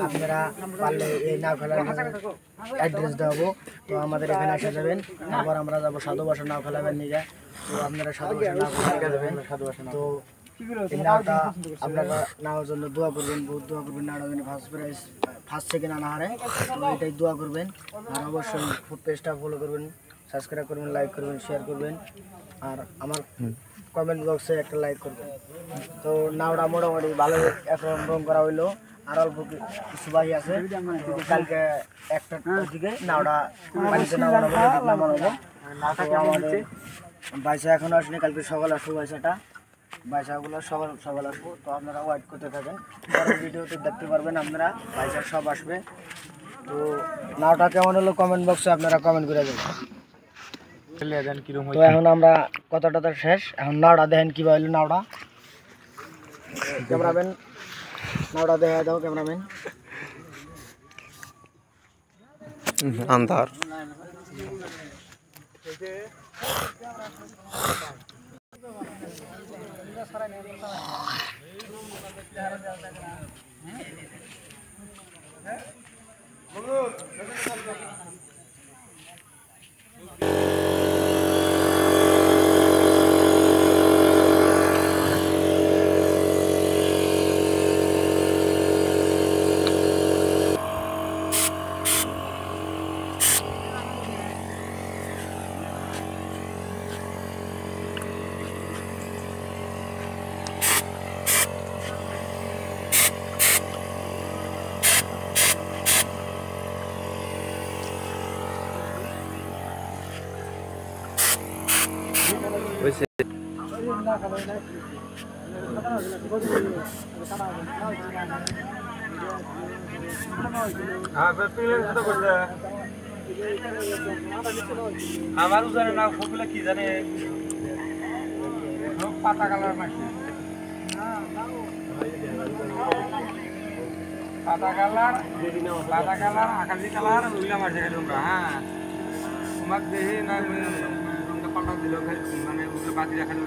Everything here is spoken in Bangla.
আপনারা পারলে এই নাও খেলার অ্যাড্রেস দেবো, তো আমাদের এখানে আসা যাবেন। তারপর আমরা যাবো সাধু ভাষা নাও খেলাবেন নিয়ে, তো আপনারা সাধু ভাষা নাও খেলা যাবেন। তো এই নাওটা আপনারা নাওয়ার জন্য দোয়া করবেন, বহুত দোয়া করবেন। নাওটা যেন ফার্স্ট সেকেন্ড আনা হারে, তো এটাই দোয়া করবেন। আর অবশ্যই পেজটা ফলো করবেন, সাবস্ক্রাইব করবেন, লাইক করবেন, শেয়ার করবেন, আর আমার কমেন্ট বক্সে একটা লাইক করবেন। তো নাওটা মোটামুটি ভালো এখন রং করা হইলো, আর অল্প কিছু বাকি আছে। কালকে একটা দিকে নাওটা পানিতে নামানো হবে। আমাদের বাইসা এখনো আসেনি, কালকে সকাল আসবো বাইসাটা, বাইসাগুলো সকাল আসবো। তো আপনারা ওয়েট করতে থাকেন, পরের ভিডিওতে দেখতে পারবেন আপনারা বাইসা সব আসবে। তো নাওটা কেমন হলো কমেন্ট বক্সে আপনারা কমেন্ট করে দেবেন। তো এখন আমরা কথাটা শেষ, এখন নাওটা দেখেন কি হইলো। নাওটা ক্যামেরাম্যান নাওটা দেখা দাও, ক্যামেরাম্যান। अंधार আমার জানে না সবগুলা কি জানে পাতা কালার মাটি পাতা কালার আকাশি কালার ওইগুলা মারছে তোমরা। হ্যাঁ তোমাকে দেখে না পাল্টা দিল, মানে বাতি রাখার